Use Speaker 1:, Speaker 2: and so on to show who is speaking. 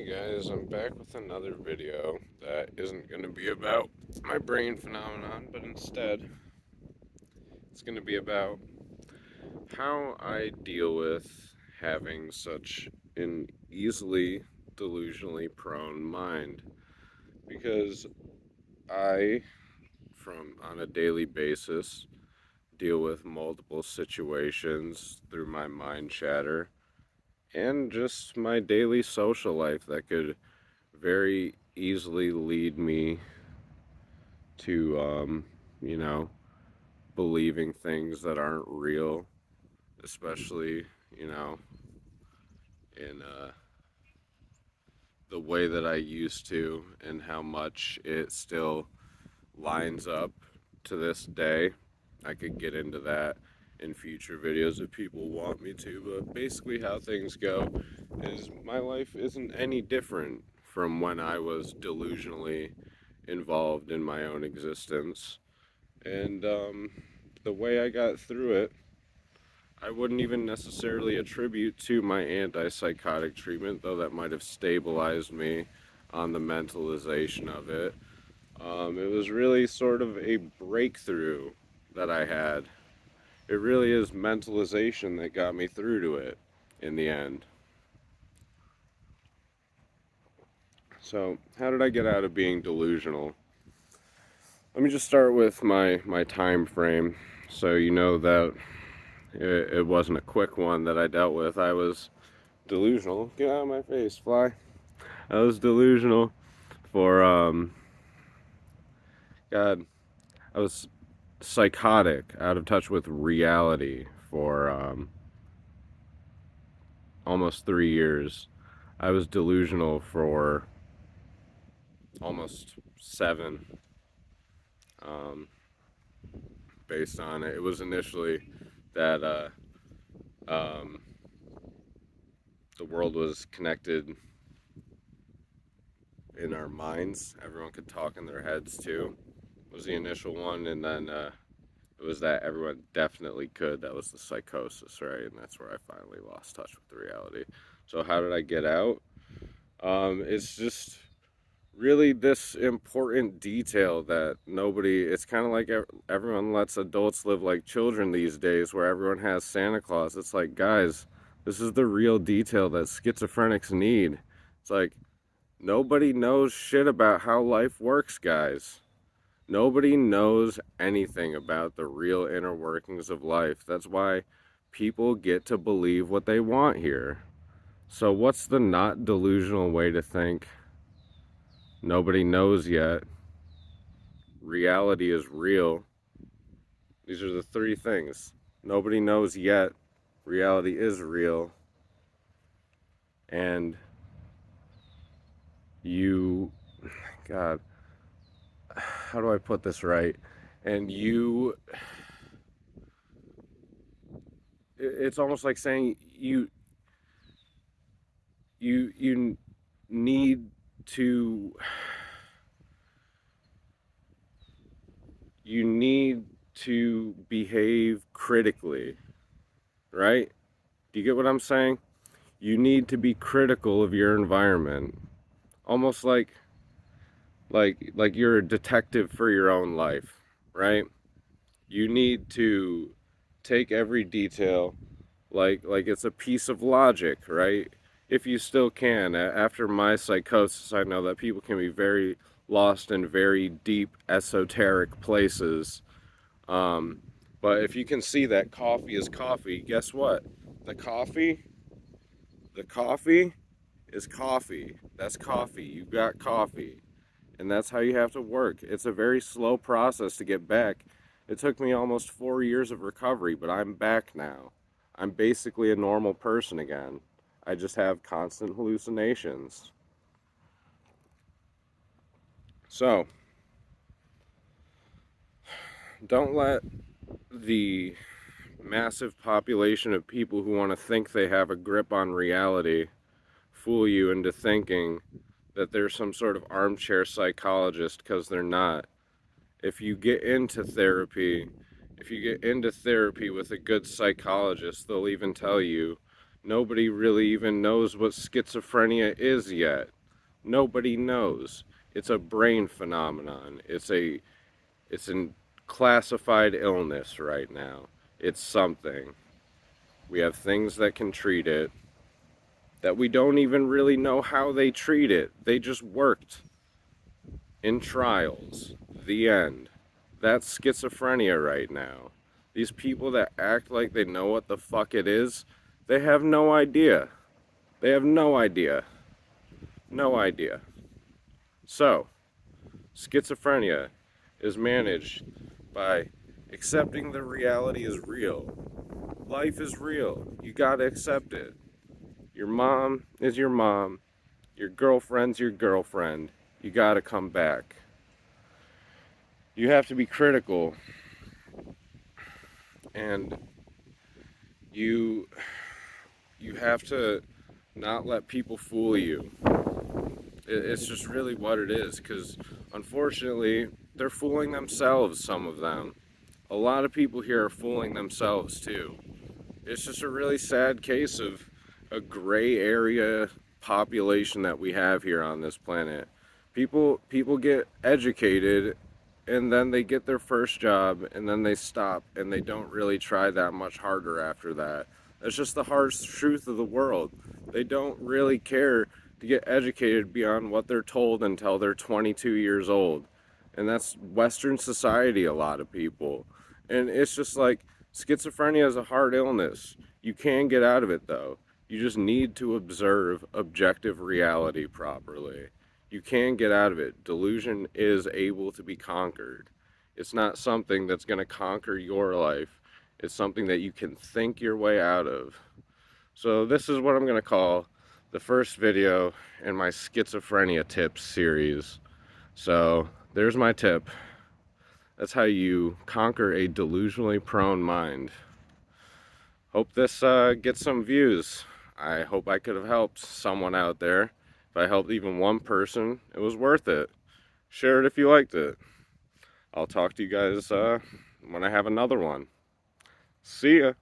Speaker 1: Hey guys, I'm back with another video that isn't going to be about my brain phenomenon, but instead it's going to be about how I deal with having such an easily delusionally prone mind. Because I, on a daily basis, deal with multiple situations through my mind chatter and just my daily social life that could very easily lead me to, you know, believing things that aren't real, especially, in the way that I used to and how much it still lines up to this day. I could get into that in future videos if people want me to, but basically, how things go is my life isn't any different from when I was delusionally involved in my own existence. And the way I got through it, I wouldn't even necessarily attribute to my antipsychotic treatment, though that might have stabilized me on the mentalization of it. It was really sort of a breakthrough that I had. It really is mentalization that got me through to it in the end. So, how did I get out of being delusional? Let me just start with my time frame, so you know that it wasn't a quick one that I dealt with. I was delusional. Get out of my face, fly. I was delusional for God. I was psychotic, out of touch with reality for almost 3 years. I was delusional for almost seven. Um, Based on it, it was initially that um, the world was connected in our minds. Everyone could talk in their heads too. Was the initial one, and then it was that everyone definitely could. That was the psychosis, right? And that's where I finally lost touch with the reality. So how did I get out? It's just really this important detail that nobody. It's kind of like everyone lets adults live like children these days, where everyone has Santa Claus. It's like, guys, this is the real detail that schizophrenics need. It's like nobody knows shit about how life works, guys. Nobody knows anything about the real inner workings of life. That's why people get to believe what they want here. So, what's the not delusional way to think? Nobody knows yet. Reality is real. These are the three things. Nobody knows yet. Reality is real. And you, God, how do I put this right? And you, it's almost like saying you need to you need to behave critically, right? Do you get what I'm saying? You need to be critical of your environment, almost like you're a detective for your own life, right? You need to take every detail like it's a piece of logic, right? If you still can. After my psychosis, I know that people can be very lost in very deep esoteric places. Um, but if you can see that coffee is coffee, guess what? The coffee, the coffee is coffee. That's coffee. You got coffee. And that's how you have to work. It's a very slow process to get back. It took me almost 4 years of recovery, but I'm back now. I'm basically a normal person again. I just have constant hallucinations. So, don't let the massive population of people who want to think they have a grip on reality fool you into thinking that they're some sort of armchair psychologist, because they're not. If you get into therapy, if you get into therapy with a good psychologist, they'll even tell you Nobody really even knows what schizophrenia is yet. Nobody knows. It's a brain phenomenon. It's a classified illness right now. It's something. We have things that can treat it that we don't even really know how they treat it. They just worked in trials. The end. That's schizophrenia right now. These people that act like they know what the fuck it is, they have no idea. They have no idea. No idea. So, schizophrenia is managed by accepting the reality is real. Life is real. You gotta accept it. Your mom is your mom. Your girlfriend's your girlfriend. You gotta come back. You have to be critical, and you you have to not let people fool you. It's just really what it is, because unfortunately they're fooling themselves, some of them. A lot of people here are fooling themselves too. It's just a really sad case of a gray area population that we have here on this planet. People get educated, and then they get their first job, and then they stop, and they don't really try that much harder after that. That's just the harsh truth of the world. They don't really care to get educated beyond what they're told until they're 22 years old. And that's Western society, a lot of people. And it's just like, schizophrenia is a hard illness. You can get out of it though. You just need to observe objective reality properly. You can get out of it. Delusion is able to be conquered. It's not something that's going to conquer your life. It's something that you can think your way out of. So this is what I'm going to call the first video in my schizophrenia tips series. So there's my tip. That's how you conquer a delusionally prone mind. Hope this gets some views. I hope I could have helped someone out there. If I helped even one person, it was worth it. Share it if you liked it. I'll talk to you guys when I have another one. See ya.